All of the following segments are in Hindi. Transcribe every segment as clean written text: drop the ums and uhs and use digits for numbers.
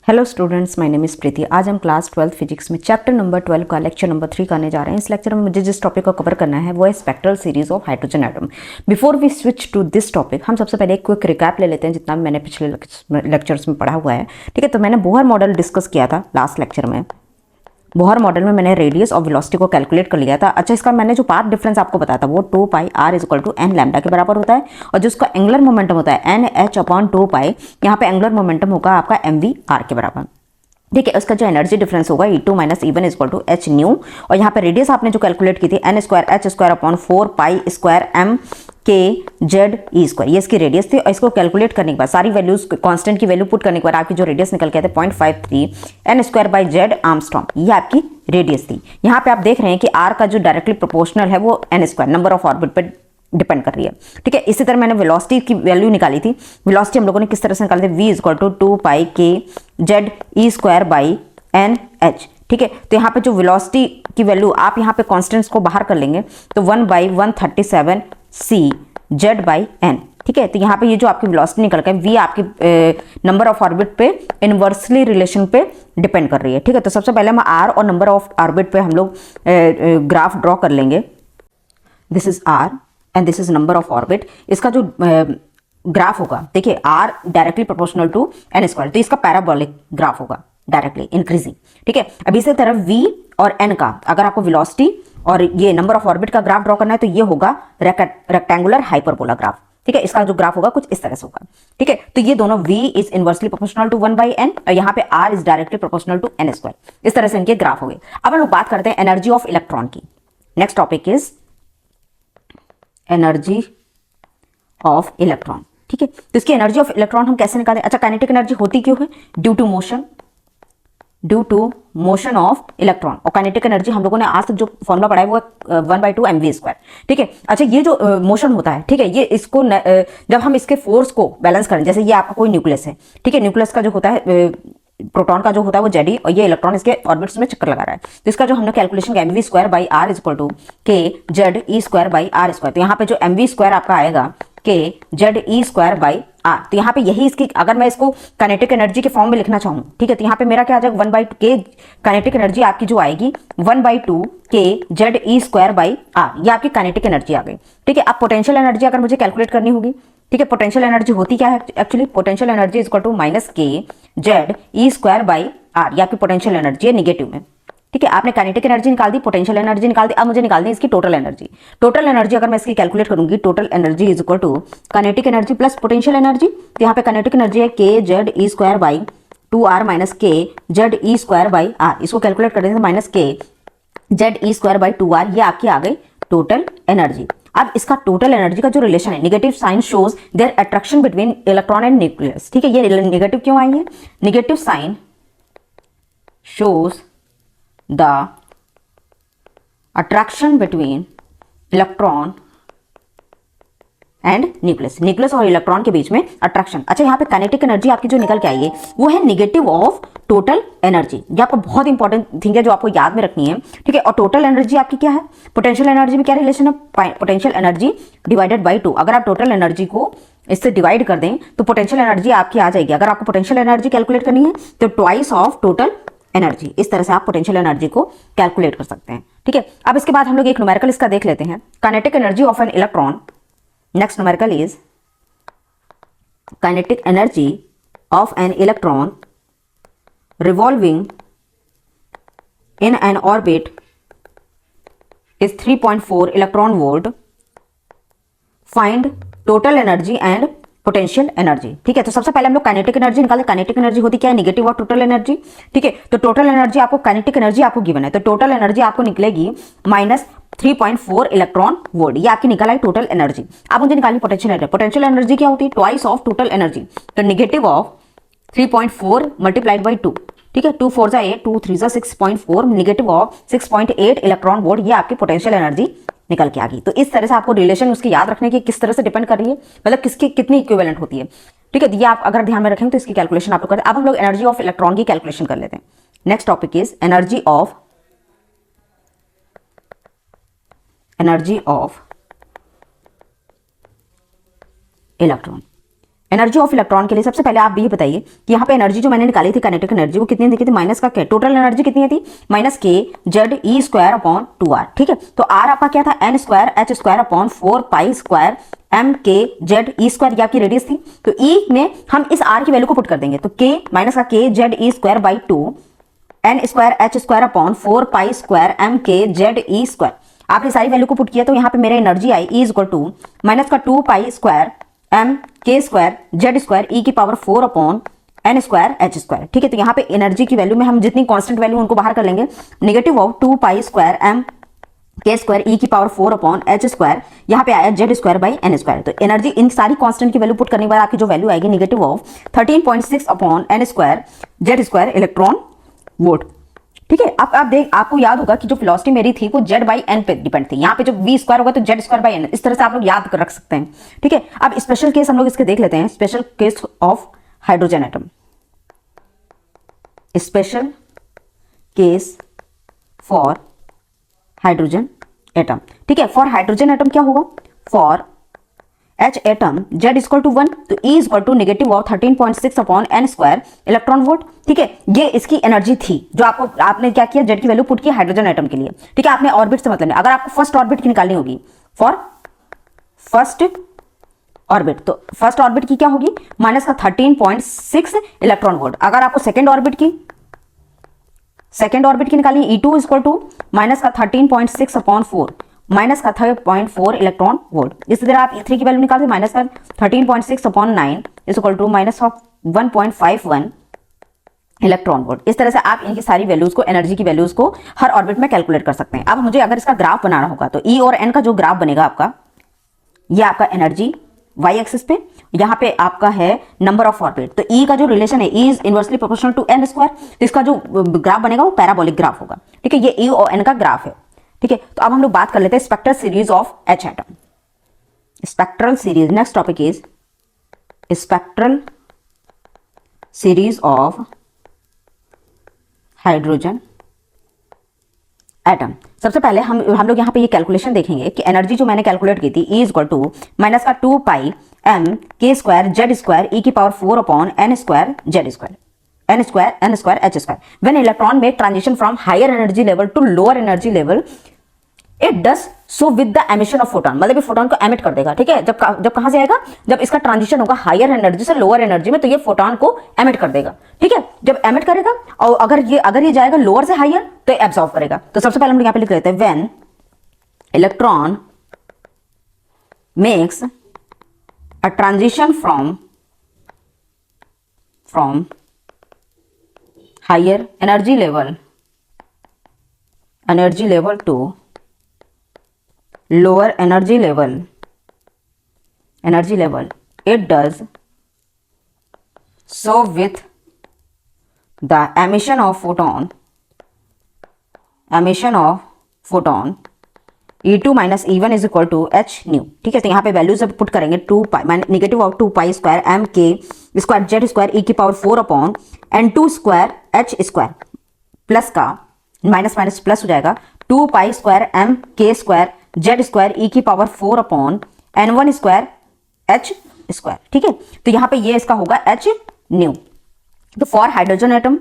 Hello students, my name is Preeti. आज हम क्लास 12 फिजिक्स में चैप्टर नंबर 12 का लेक्चर नंबर 3 करने जा रहे हैं। इस लेक्चर में मुझे जिस टॉपिक को कवर करना है वो है spectral series of hydrogen atom. Before we switch to this topic, हम सबसे पहले एक क्विक रिकैप ले लेते हैं जितना मैंने पिछले लेक्चर्स में पढ़ा हुआ है। ठीक है, तो मैंने बोहर मॉडल डिस्कस किया था लास्ट लेक्चर में। बोहर मॉडल में मैंने रेडियस और वेलोसिटी को कैलकुलेट कर लिया था। अच्छा, इसका मैंने जो पाथ डिफरेंस आपको बताया था वो 2 pi r equal to n lambda के बराबर होता है, और जो उसका एंगुलर मोमेंटम होता है एन एच अपॉन 2 पाई, यहाँ पे एंगुलर मोमेंटम होगा आपका एम वी आर के बराबर। ठीक है, उसका जो एनर्जी डिफरेंस होगा E2 minus E1 equal to h nu, और यहाँ पे रेडियस आपने जो कैलकुलेट की थी n square H square upon 4 pi square M k Z ई स्क्वायर, ये इसकी रेडियस थी। और इसको कैलकुलेट करने के बाद सारी वैल्यूज कांस्टेंट की वैल्यू पुट करने के बाद आपकी जो रेडियस निकल के आते 0.53 n square by z angstrom, ये आपकी रेडियस थी। यहाँ पे आप देख रहे हैं कि आर का जो डायरेक्टली प्रोपोर्शनल है वो n square number of orbit पर डिपेंड कर रही है। ठीक है, इसी तरह मैंने वेलोसिटी की वैल्यू निकाली थी। वेलोसिटी हम लोगों ने किस तरह से निकाली थी, v इक्वल टू 2 पाई के Z E square by n h. ठीक है, तो यहाँ पे जो वेलोसिटी की वैल्यू आप यहाँ पे कॉन्स्टेंट्स को बाहर कर लेंगे तो 1/137 सी जेड बाई एन। ठीक है, तो यहाँ पे ये जो आपकी वेलोसिटी निकल गई v आपकी नंबर ऑफ ऑर्बिट पे इनवर्सली रिलेशन पे डिपेंड कर रही है। ठीक है, तो सबसे पहले हम r और नंबर ऑफ ऑर्बिट पे हम लोग ग्राफ ड्रॉ कर लेंगे। This is r and this is number of orbit. इसका जो ग्राफ होगा, देखिए r directly proportional to n square, तो इसका पैराबोलिक ग्राफ होगा डायरेक्टली इंक्रीजिंग। ठीक है, अभी इसी तरह v और n का अगर आपको वेलोसिटी और ये नंबर ऑफ ऑर्बिट का ग्राफ ड्रॉ करना है तो ये होगा रेक्टेंगुलर हाइपरबोला ग्राफ। ठीक है, इसका जो ग्राफ होगा कुछ इस तरह से होगा। ठीक है, तो ये दोनों v is inversely proportional to 1/n और यहाँ पे r is directly proportional to n square. इस तरह से इनके ग्राफ हो गए। अब हम लोग बात करते हैं एनर्जी ऑफ इलेक्ट्रॉन की। Next topic is energy of electron. ठीक है, तो इसकी एनर्जी ऑफ इलेक्ट्रॉन हम कैसे निकालें। अच्छा, काइनेटिक एनर्जी होती क्यों है, due to motion of electron. और काइनेटिक एनर्जी हम लोगों ने आज तक जो फॉर्मूला पढ़ा है वो 1/2 mv स्क्वायर। ठीक है, अच्छा ये जो मोशन होता है, ठीक है, ये इसको जब हम इसके फोर्स को बैलेंस करें, जैसे ये आपका कोई न्यूक्लियस है। ठीक है, न्यूक्लियस का जो होता है प्रोटॉन का जो होता है वो जेडी, और ये इलेक्ट्रॉन इसके ऑर्बिट्स में चक्कर लगा रहा है। तो इसका जो हमने कैलकुलेशन किया mv square by R equal to K Z E square by R square, तो यहाँ पे जो mv स्क्वायर आपका आएगा K Z E square by R, तो यहाँ पे यही इसकी, अगर मैं इसको काइनेटिक एनर्जी के फॉर्म में लिखना चाहूँ, ठीक है, तो यहाँ पे मेरा क्या आ जाएगा 1/2 के काइनेटिक एनर्जी आपकी जो आएगी 1/2 k Z E square by are, ये आपकी काइनेटिक एनर्जी आ गई। ठीक है, अब पोटेंशियल एनर्जी अगर मुझे कैलकुलेट करनी होगी, ठीक है, पोटेंशियल एनर्जी होती क्या है actually, potential energy equal to minus K Z E square by are, ये आपकी पोटेंशियल एनर्जी है निगेटिव में। ठीक है, आपने काइनेटिक एनर्जी निकाल दी, पोटेंशियल एनर्जी निकाल दी, अब मुझे निकाल दी इसकी टोटल एनर्जी। टोटल एनर्जी अगर मैं इसकी कैलकुलेट करूंगी, total energy is equal to kinetic energy plus potential energy. तो यहाँ पे काइनेटिक एनर्जी है K Z E square by 2r minus K Z E square by R, इसको कैलकुलेट कर देंगे minus K Z E square by 2r, ये आपकी आ गई टोटल एनर्जी। अब इसका टोटल एनर्जी का जो रिलेशन है, negative sign shows their attraction between electron and nucleus. ठीक है, ये नेगेटिव क्यों आई है, negative sign shows the attraction between electron and nucleus और इलेक्ट्रॉन के बीच में अट्रैक्शन। अच्छा, यहाँ पे काइनेटिक एनर्जी आपकी जो निकल के आई है वो है नेगेटिव ऑफ टोटल एनर्जी। ये आपको बहुत इंपॉर्टेंट थिंग है जो आपको याद में रखनी है। ठीक है, और टोटल एनर्जी आपकी क्या है, पोटेंशियल एनर्जी में क्या रिलेशन है, पोटेंशियल एनर्जी डिवाइडेड बाई 2। अगर आप टोटल एनर्जी को इससे डिवाइड कर दें तो पोटेंशियल एनर्जी आपकी आ जाएगी। अगर आपको पोटेंशियल एनर्जी कैलकुलेट करनी है तो ट्वाइस ऑफ टोटल एनर्जी, इस तरह से आप पोटेंशियल एनर्जी को कैलकुलेट कर सकते हैं। ठीक है, अब इसके बाद हम लोग एक न्यूमेरिकल इसका देख लेते हैं, kinetic energy of an electron. Next numerical is kinetic energy of an electron revolving in an orbit is 3.4 electron volt. Find total energy and potential energy. ठीक है, तो सबसे पहले हम लोग काइनेटिक एनर्जी निकालें। काइनेटिक एनर्जी होती क्या है, नेगेटिव और टोटल एनर्जी। ठीक है, तो टोटल एनर्जी आपको, काइनेटिक एनर्जी आपको गिवन है, तो टोटल एनर्जी आपको निकलेगी माइनस 3.4 इलेक्ट्रॉन वोल्ट, ये आपकी निकल आई टोटल एनर्जी। अब मुझे निकालनी पोटेंशियल एनर्जी। पोटेंशियल एनर्जी क्या होती है, ट्वाइस ऑफ टोटल एनर्जी, तो नेगेटिव ऑफ 3.4 मल्टीप्लाइड बाई 2। ठीक है, 2 4 8, 2 3 6.4, नेगेटिव ऑफ 6.8 इलेक्ट्रॉन वोल्ट, ये आपकी पोटेंशियल एनर्जी निकल के आ गई। तो इस तरह से आपको रिलेशन उसकी याद रखने की किस तरह से डिपेंड कर रही है, मतलब किसकी कितनी इक्विवेलेंट होती है। ठीक है, ये आप अगर ध्यान में रखेंगे तो इसकी कैलकुलेशन आप लोग करें। अब हम लोग एनर्जी ऑफ इलेक्ट्रॉन की कैलकुलेशन कर लेते हैं। Next topic is energy of electron. Energy of electron के लिए सबसे पहले आप ये बताइए कि यहाँ पे एनर्जी जो मैंने निकाली थी काइनेटिक एनर्जी वो कितनी दिखी थी, माइनस का टोटल एनर्जी कितनी थी, minus K Z E square upon 2r। ठीक है, तो आर आपका क्या था, n square H square upon 4 pi square M k Z ई स्क्वायर, ये आपकी रेडियस थी। तो ई में हम इस आर की वैल्यू को पुट कर देंगे, तो के माइनस का k Z E square by 2 n square H square upon 4 pi square M k Z E square. आपने सारी वैल्यू को पुट किया तो यहाँ पे मेरा एनर्जी आई e is equal to minus का 2 पाई स्क्वायर एम के स्क्वायर जेड स्क्वायर ई की power 4 upon n square H square. ठीक है, तो यहाँ पे एनर्जी की वैल्यू में हम जितनी कांस्टेंट वैल्यू उनको बाहर कर लेंगे, negative of 2 pi square M के स्क्वायर ई की पावर 4 अपॉन एच स्क्वायर, यहाँ पे आया z square by n square. तो एनर्जी इन सारी कांस्टेंट की वैल्यू पुट करने के बाद आपकी जो वैल्यू आएगी negative of 13.6 upon n square Z square electron volt. ठीक है, अब आप देख, आपको याद होगा कि जो वेलोसिटी मेरी थी वो जेड बाई एन पे डिपेंड थी, यहाँ पे जो वी स्क्वायर होगा तो जेड स्क्वायर बाई एन, इस तरह से आप लोग याद रख सकते हैं। ठीक है, अब स्पेशल केस हम लोग इसके देख लेते हैं, special case of hydrogen atom. Special case for hydrogen atom. ठीक है, फॉर हाइड्रोजन एटम क्या होगा, for h atom z equal to 1, तो e equal to negative of 13.6 upon n square electron volt. ठीक है, ये इसकी एनर्जी थी जो आपने क्या किया, जेड की वैल्यू पुट की हाइड्रोजन एटम के लिए। ठीक है, आपने ऑर्बिट से मतलब नहीं, अगर आपको फर्स्ट ऑर्बिट की निकालनी होगी, फॉर फर्स्ट ऑर्बिट, तो फर्स्ट ऑर्बिट की क्या होगी, माइनस का 13.6 इलेक्ट्रॉन वोल्ट। अगर आपको सेकेंड ऑर्बिट की निकालनी है, E2 इक्वल टू माइनस का 13.6 अपॉन 4 माइनस का 3.4 इलेक्ट्रॉन वोल्ट। इसी तरह आप E3 की वैल्यू निकालते हैं, माइनस का 13.6 upon 9 equal to minus of 1.51 electron volt. इस तरह से आप इनकी सारी वैल्यूज को, एनर्जी की वैल्यूज को हर ऑर्बिट में कैलकुलेट कर सकते हैं। अब मुझे अगर इसका ग्राफ बनाना होगा तो E और N का जो ग्राफ बनेगा आपका, ये आपका एनर्जी y एक्सिस पे, यहाँ पे आपका है नंबर ऑफ ऑर्बिट। तो E का जो रिलेशन है, E is inversely proportional to N square, तो इसका जो ग्राफ बनेगा वो पैराबोलिक ग्राफ होगा। ठीक है, ये E और N का ग्राफ है। ठीक है, तो अब हम लोग बात कर लेते हैं spectral series of H atom. Spectral series, next topic is spectral series of hydrogen atom. सबसे पहले हम लोग यहाँ पे ये कैलकुलेशन देखेंगे कि एनर्जी जो मैंने कैलकुलेट की थी, E इक्वल टू माइनस का 2 पाई एम के स्क्वायर जेड स्क्वायर ई की power 4 upon n square Z square n square H square. When electron make transition from higher energy level to lower energy level, it does so with the emission of photon, मतलब ये फोटोन को एमिट कर देगा। ठीक है, जब कहां से आएगा, जब इसका ट्रांजिशन होगा हायर एनर्जी से लोअर एनर्जी में, तो ये फोटोन को एमिट कर देगा। ठीक है, जब एमिट करेगा और अगर ये जाएगा लोअर से हायर तो एब्जॉर्ब करेगा। तो सबसे पहले हम यहां पे लिख लेते हैं, when electron makes a transition from higher energy level to lower energy level, it does so with the emission of photon E2 minus E1 is equal to h nu। ठीक है, तो यहाँ पे वैल्यूज अब पुट करेंगे, 2 pi negative of 2 pi square M के स्क्वायर जेड स्क्वायर ई की power 4 upon N2 square H square, plus का माइनस माइनस प्लस हो जाएगा, 2 पाई स्क्वायर एम के स्क्वायर जेड स्क्वायर ई की power 4 upon N1 square H square. ठीक है, तो यहाँ पे ये इसका होगा h न्यू। तो for hydrogen atom,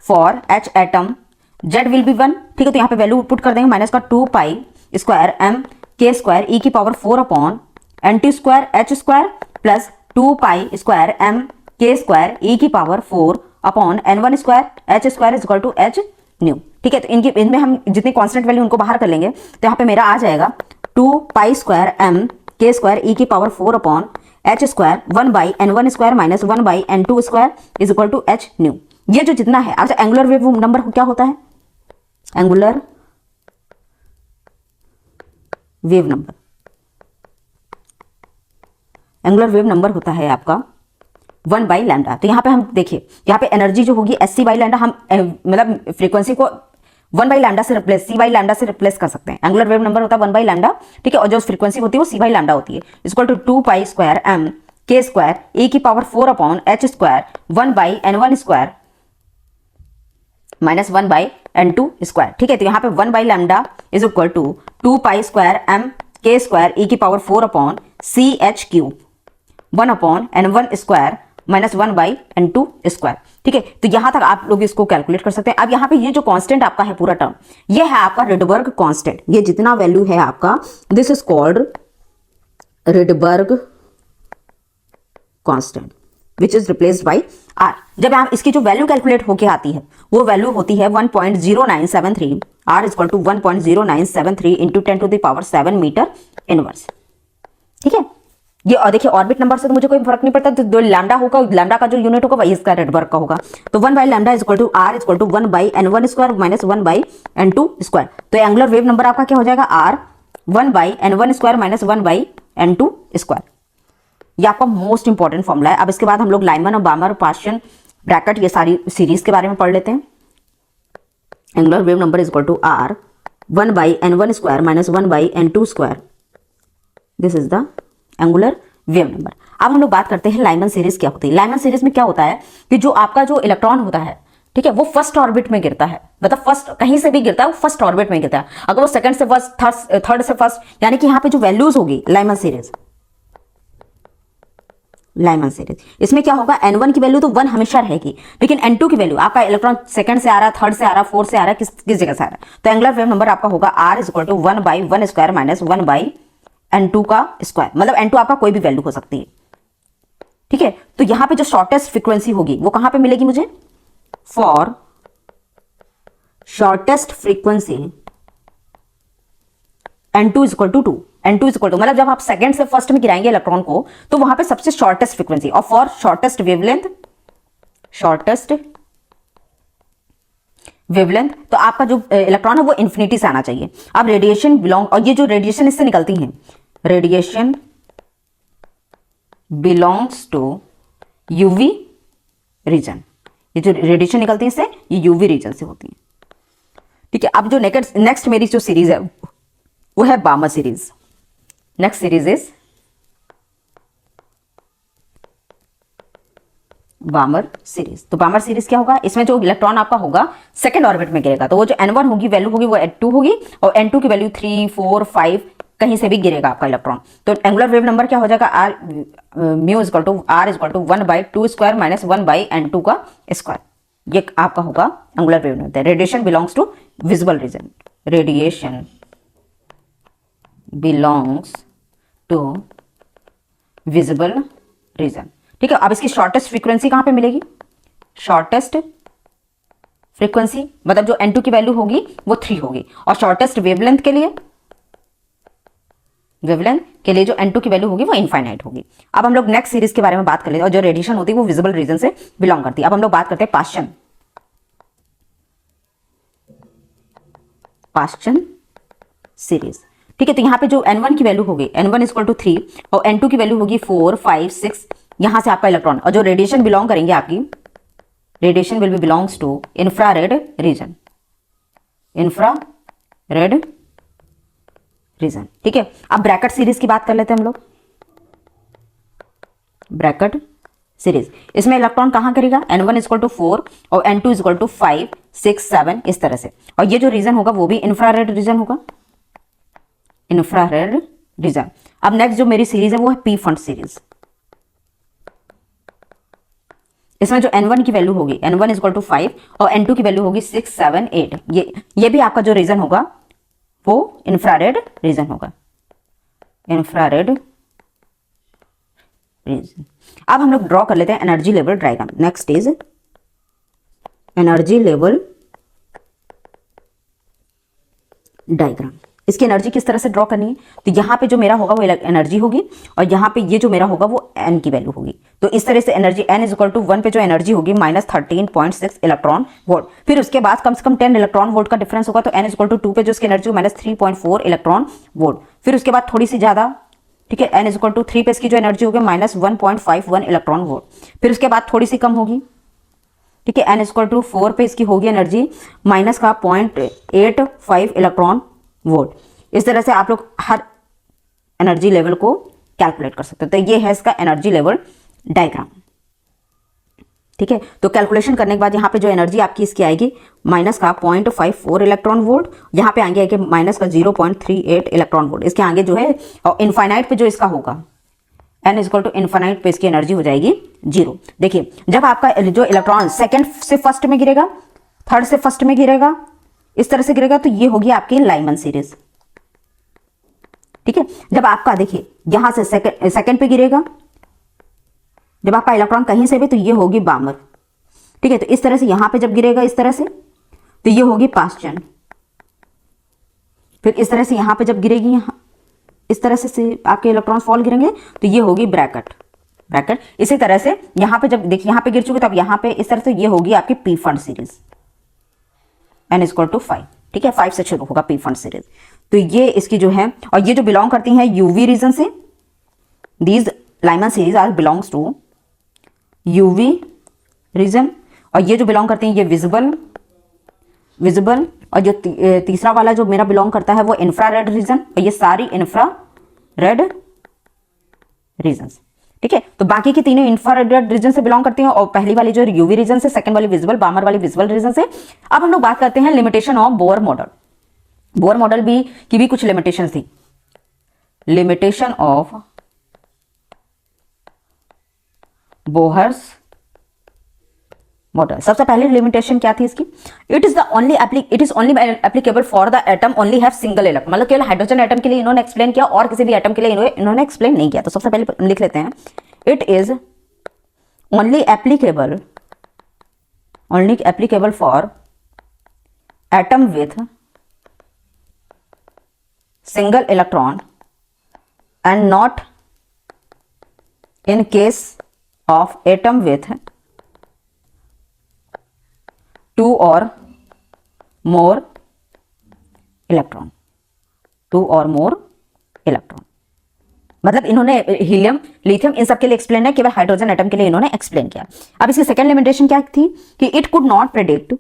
for H atom Z will be 1। ठीक है, तो यहाँ पे वैल्यू पुट कर देंगे, माइनस का 2 पाई स्क्वायर एम के स्क्वायर ई की power 4 upon N2 square H square plus 2 pi square M के स्क्वायर ई की power 4 upon N1 square H square is equal to h nu. ठीक है, तो इनमें हम जितनी कांस्टेंट वैल्यू उनको बाहर कर लेंगे, तो यहाँ पे मेरा आ जाएगा 2 पाई स्क्वायर एम के स्क्वायर ई की power 4 upon h square 1 by N1 square minus 1 by N2 square is equal to h nu. ये जो जितना है, अच्छा एंगुलर वेव नंबर क्या होता है, एंगुलर वेव नंबर होता है आपका 1 बाई लैम्डा। तो यहाँ पे हम देखिए, यहाँ पे एनर्जी जो होगी SC बाई लैम्डा, हम मतलब फ्रीक्वेंसी को 1 बाई लैम्डा से रिप्लेस, C बाई लैम्डा से रिप्लेस कर सकते हैं। एंगुलर वेव नंबर होता है 1 बाई लैम्डा। ठीक है, और जो फ्रीक्वेंसी होती है वो C बाई लैम्डा होती है, equal to 2 pi square M के स्क्वायर ए की power 4 upon h square 1 by N1 square minus 1 by N2 square. ठीक है, तो यहाँ पे 1 by lambda is equal to 2 pi square M के स्क्वायर ई की power 4 upon c h cube 1 upon n1 square minus 1 by n2 square. ठीक है, तो यहां तक आप लोग इसको कैलकुलेट कर सकते हैं। अब यहाँ पे ये जो कांस्टेंट आपका है पूरा टर्म, ये है आपका रिडबर्ग कांस्टेंट। ये जितना वैल्यू है आपका, this is called Rydberg constant which is replaced by r. जब आप इसकी जो वैल्यू कैलकुलेट होके आती है वो वैल्यू होती है 1.0973, r is equal to 1.0973 into 10 to the power 7 metre inverse. ठीक है, ये और देखिए ऑर्बिट नंबर से तो मुझे कोई फर्क नहीं पड़ता, तो जो लैम्डा होगा, लैम्डा का जो यूनिट होगा वही इसका रिडबर्ग का होगा। तो 1 by lambda is equal to r is equal to 1 by n1 square minus 1 by n2 square. तो एंगुलर वेव नंबर आपका क्या हो जाएगा, r 1 by n1 square minus 1 by n2 square. ये आपका मोस्ट इंपॉर्टेंट फॉर्मूला है। अब इसके बाद हम लोग लाइनमैन और बामर, पार्शियल, ब्रैकेट, ये सारी सीरीज के बारे में पढ़ लेते हैं। Angular wave number is equal to r 1 by n1 square minus 1 by n2 square. This is the angular wave number. अब हम लोग बात करते हैं लाइमन सीरीज क्या होती है। लाइमन सीरीज में क्या होता है कि जो आपका जो इलेक्ट्रॉन होता है, ठीक है, वो फर्स्ट ऑर्बिट में गिरता है, मतलब फर्स्ट कहीं से भी गिरता है वो फर्स्ट ऑर्बिट में गिरता है। अगर वो सेकंड से फर्स्ट, थर्ड से फर्स्ट, यानी कि यहाँ पे जो वैल्यूज होगी लाइमन सीरीज, लाइमन सीरीज, इसमें क्या होगा, n1 की वैल्यू तो 1 हमेशा रहेगी, लेकिन n2 की वैल्यू, आपका इलेक्ट्रॉन सेकंड से आ रहा है, थर्ड से आ रहा है, फोर्थ से आ रहा है, किस जगह से आ रहा है, तो एंगुलर वेव नंबर आपका होगा r is equal to 1 by 1 square minus 1 by n2 का स्क्वायर। मतलब n2 आपका कोई भी वैल्यू हो सकती है। ठीक है, तो यहां पे जो शॉर्टेस्ट फ्रीक्वेंसी होगी वो कहां पे मिलेगी मुझे, for shortest frequency n2 is equal to 2, n2 is equal to, मतलब जब आप सेकंड से फर्स्ट में गिराएंगे इलेक्ट्रॉन को तो वहां पे सबसे शॉर्टेस्ट फ्रीक्वेंसी, और for shortest wavelength, shortest wavelength, तो आपका जो इलेक्ट्रॉन है वो इंफिनिटी से आना चाहिए। अब रेडिएशन बिलोंग, और ये जो रेडिएशन इससे निकलती हैं, radiation belongs to UV region, ये जो रेडिएशन निकलती है इससे, ये यूवी रीजन से होती है। ठीक है, अब जो नेक्स्ट मेरी जो सीरीज है वो है बामर series. Next series is बामर series. तो बामर सीरीज क्या होगा, इसमें जो इलेक्ट्रॉन आपका होगा सेकंड ऑर्बिट में गिरेगा, तो वो जो n1 होगी वैल्यू होगी वो n2 होगी, और n2 की वैल्यू 3, 4, 5 कहीं से भी गिरेगा आपका इलेक्ट्रॉन। तो एंगुलर वेव नंबर क्या हो जाएगा, r mu is equal to r is equal to 1 by 2 square minus 1 by n2 का स्क्वायर। ये आपका होगा angular wave number. Radiation belongs to visible region, radiation belongs to visible region. ठीक है, अब इसकी शॉर्टेस्ट फ्रीक्वेंसी कहां पे मिलेगी, शॉर्टेस्ट फ्रीक्वेंसी मतलब जो n2 की वैल्यू होगी वो 3 होगी, और शॉर्टेस्ट वेवलेंथ के लिए, वेवलेंथ के लिए जो n2 की वैल्यू होगी वो इनफाइनाइट होगी। अब हम लोग नेक्स्ट सीरीज के बारे में बात कर लेते हैं, और जो रेडिएशन होती है वो विजिबल रीजन से बिलोंग करती है। अब हम लोग बात करते हैं पाश्चन सीरीज। ठीक है, तो यहाँ पे जो n1 की वैल्यू होगी, n1 इज इक्वल टू 3, और n2 की वैल्यू होगी 4, 5, 6, यहां से आपका इलेक्ट्रॉन, और जो रेडिएशन बिलोंग करेंगे आपकी, radiation will be belongs to infrared region, infrared region. ठीक है, अब ब्रैकेट सीरीज की बात कर लेते हैं हम लोग। ब्रैकेट सीरीज, इसमें इलेक्ट्रॉन कहां करेगा, n1 इज इक्वल टू 4 और n2 इज इक्वल टू 5, 6, 7 इस तरह से, और ये जो रीजन होगा वो भी इंफ्रारेड रीजन होगा, इंफ्रारेड रीजन। अब नेक्स्ट जो मेरी सीरीज है वो है पी फंड सीरीज। इसमें जो n1 की वैल्यू होगी, n1 इज इक्वल टू 5 और n2 की वैल्यू होगी 6, 7, 8, ये भी आपका जो रीजन होगा वो इंफ्रारेड रीजन होगा, इंफ्रारेड रीजन। अब हम लोग ड्रॉ कर लेते हैं energy level diagram. Next is energy level diagram. इसकी एनर्जी किस तरह से ड्रॉ करनी है, तो यहाँ पे जो मेरा होगा वो एनर्जी होगी, और यहाँ पे ये जो मेरा होगा वो n की वैल्यू होगी। तो इस तरह से energy n is equal to 1 पे जो एनर्जी होगी -13.6 इलेक्ट्रॉन वोल्ट, फिर उसके बाद कम से कम 10 इलेक्ट्रॉन वोल्ट का डिफरेंस होगा, तो n इज इक्वल टू 2 पे जो इसकी एनर्जी -3.4 इलेक्ट्रॉन वोल्ट, फिर उसके बाद थोड़ी सी ज्यादा, ठीक है, n इज इक्वल टू 3 पे इसकी जो एनर्जी होगी -1.51 इलेक्ट्रॉन वोल्ट, फिर उसके बाद थोड़ी सी कम होगी, ठीक है, n इज इक्वल टू 4 पे इसकी होगी एनर्जी -0.85 इलेक्ट्रॉन वोल्ट। इस तरह से आप लोग हर एनर्जी लेवल को कैलकुलेट कर सकते हो। तो ये है इसका एनर्जी लेवल डायग्राम। ठीक है, तो कैलकुलेशन करने के बाद यहाँ पे जो एनर्जी आपकी इसकी आएगी -0.54 इलेक्ट्रॉन वोल्ट, यहाँ पे आएंगे -0.38 इलेक्ट्रॉन वोल्ट। इसके आगे जो है और इनफाइनाइट पे जो इसका होगा n is equal to infinite पे इसकी एनर्जी हो जाएगी 0। देखिए जब आपका जो इलेक्ट्रॉन सेकंड से फर्स्ट में गिरेगा, थर्ड से फर्स्ट में गिरेगा, इस तरह से गिरेगा, तो ये होगी आपकी लाइमन सीरीज। ठीक है, जब आपका देखिए यहां से सेकंड पे गिरेगा, जब आपका इलेक्ट्रॉन कहीं से भी, तो ये होगी बामर। ठीक है, तो इस तरह से यहां पे जब गिरेगा इस तरह से, तो ये होगी पास्चन। फिर इस तरह से यहां पे जब गिरेगी, यहां इस तरह से आपके इलेक्ट्रॉन फॉल गिरेंगे, तो ये होगी ब्रैकेट। इसी तरह से यहां पे जब देखिए यहां पे गिर चुके, तब यहां पे इस तरह से ये होगी आपकी Pfund series, n is equal to 5। ठीक है, 5 से शुरू होगा पी फंड सीरीज। तो ये इसकी जो है, और ये जो बिलोंग करती हैं यूवी रीजन से, these Lyman series are belongs to UV region, और ये जो बिलोंग करते हैं ये विजिबल, और जो तीसरा वाला जो मेरा बिलोंग करता है वो इंफ्रारेड रीजन, और ये सारी इंफ्रारेड रीजन्स। ठीक है, तो बाकी की तीनों इंफ्रारेड रीजन से बिलोंग करती हैं, और पहली वाली जो यूवी रीजन से, सेकंड वाली विजिबल, बामर वाली विजिबल रीजन से। अब हम लोग बात करते हैं limitation of Bohr model. Bohr model की भी कुछ लिमिटेशन थी। Limitation of Bohr's model. सबसे पहले लिमिटेशन क्या थी इसकी? It is only applicable for the atom only have single electron. मतलब केवल हाइड्रोजन एटम के लिए इन्होंने एक्सप्लेन किया, और किसी भी एटम के लिए इन्होंने एक्सप्लेन नहीं किया। तो सबसे पहले लिख लेते हैं, it is only applicable for atom with single electron and not in case of atom with 2 or more electron. मतलब इन्होंने हीलियम, लिथियम, इन सब के लिए एक्सप्लेन है, केवल हाइड्रोजन एटम के लिए इन्होंने एक्सप्लेन किया। अब इसकी सेकेंड लिमिटेशन क्या थी कि it could not predict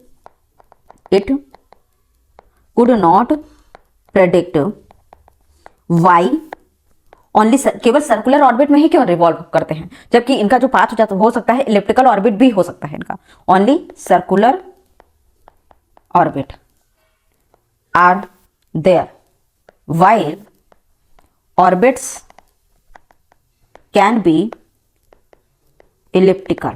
why only, केवल सर्कुलर ऑर्बिट में ही क्यों रिवॉल्व करते हैं, जबकि इनका जो पाथ हो सकता है इलिप्टिकल ऑर्बिट भी हो सकता है इनका। Only circular orbit are there while orbits can be elliptical।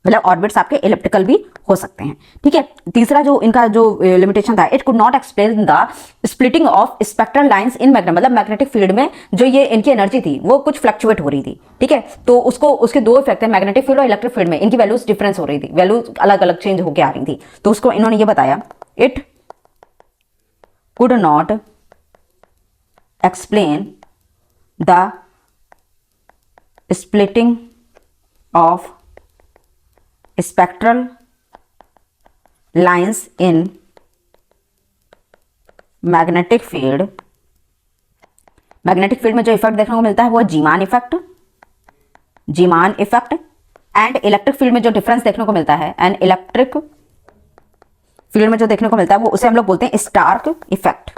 मतलब ऑर्बिट्स आपके इलिप्टिकल भी हो सकते हैं। ठीक है, तीसरा जो इनका जो लिमिटेशन था, it could not explain the splitting of spectral lines in magnet. मतलब मैग्नेटिक फील्ड में जो ये इनकी एनर्जी थी वो कुछ फ्लक्चुएट हो रही थी। ठीक है, तो उसके दो इफेक्ट है, मैग्नेटिक फील्ड और इलेक्ट्रिक फील्ड में इनकी वैल्यूज डिफरेंस हो रही थी, वैल्यूज अलग अलग चेंज होकर आ रही थी। तो उसको इन्होंने ये बताया, it could not explain the splitting of spectral lines in magnetic field. Magnetic field में जो इफेक्ट देखने को मिलता है वो Zeeman effect and electric field में जो डिफरेंस देखने को मिलता है, एंड इलेक्ट्रिक फील्ड में जो देखने को मिलता है वो उसे हम लोग बोलते हैं स्टार्क इफेक्ट।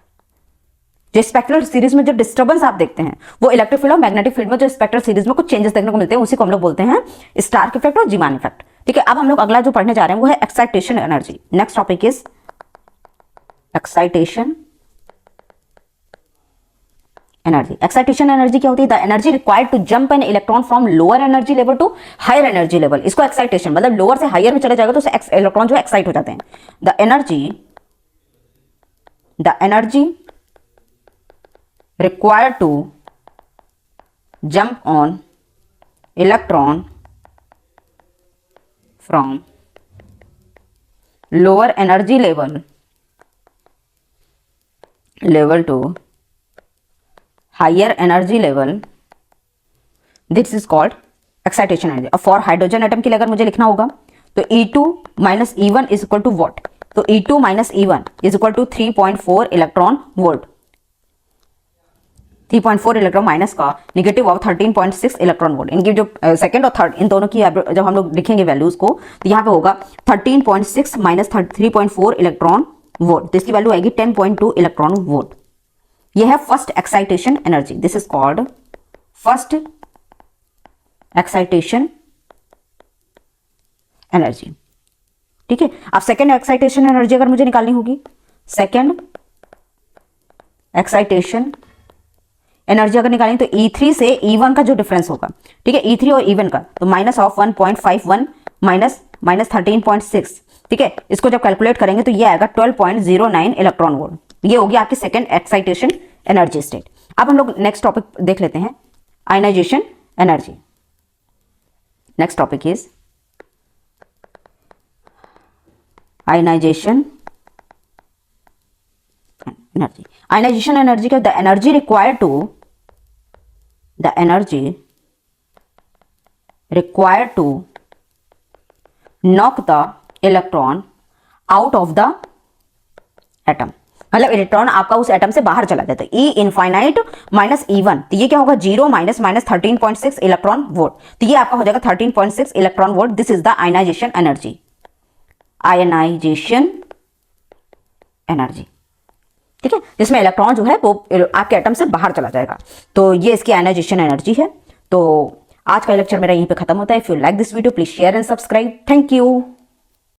जो स्पेक्ट्रल सीरीज में जो डिस्टर्बेंस आप देखते हैं वो इलेक्ट्रिक फील्ड और मैग्नेटिक फील्ड में जो स्पेक्ट्रल सीरीज में कुछ चेंजेस देखने को मिलते हैं उसी को हम लोग बोलते हैं स्टार्क इफेक्ट और जीमान इफेक्ट। ठीक है, अब हम लोग अगला जो पढ़ने जा रहे हैं वो है excitation energy. Next topic is excitation energy. Excitation energy क्या होती है? The energy required to jump an electron from lower energy level to higher energy level. इसको एक्साइटेशन, मतलब लोअर से हायर में चले जाएगा तो इलेक्ट्रॉन जो एक्साइट हो जाते हैं। The energy required to jump on electron from lower energy level to higher energy level, this is called excitation energy। और for hydrogen atom के लिए अगर मुझे लिखना होगा तो E2 minus E1 is equal to what? तो E2 minus E1 is equal to 3.4 electron volt. 3.4 electron minus का नेगेटिव ऑफ 13.6 इलेक्ट्रॉन वोल्ट। इनकी जो सेकंड और थर्ड इन दोनों की जब हम लोग लिखेंगे वैल्यूज को तो यहाँ पे होगा 13.6 माइनस 3.4 इलेक्ट्रॉन वोल्ट, तो इसकी वैल्यू आएगी 10.2 इलेक्ट्रॉन वोल्ट। ये है first excitation energy. This is called first excitation energy. ठीक है, अब सेकेंड एक्साइटेशन एनर्जी अगर मुझे निकालनी होगी, सेकेंड एक्साइटेशन एनर्जी अगर निकालेंगे तो E3 से E1 का जो डिफरेंस होगा, ठीक है, E3 और E1 का, तो माइनस ऑफ 1.51 माइनस 13.6, ठीक है, इसको जब कैलकुलेट करेंगे तो ये आएगा 12.09 इलेक्ट्रॉन वोल्ट। ये होगी आपकी सेकेंड एक्साइटेशन एनर्जी स्टेट। अब हम लोग नेक्स्ट टॉपिक देख लेते हैं, ionisation energy. Next topic is ionisation energy. Ionisation energy का the energy required to knock the electron out of the atom, मतलब इलेक्ट्रॉन आपका उस एटम से बाहर चला जाता है। E इनफाइनाइट माइनस E1, तो ये क्या होगा 0 माइनस 13.6 इलेक्ट्रॉन वोल्ट, तो ये आपका हो जाएगा 13.6 electron volt. This is the ionisation energy, ionisation energy, ठीक है, जिसमें इलेक्ट्रॉन जो है वो आपके एटम से बाहर चला जाएगा, तो ये इसकी आयनाइजेशन एनर्जी है। तो आज का लेक्चर मेरा यहीं पे खत्म होता है। If you like this video please share and subscribe. Thank you.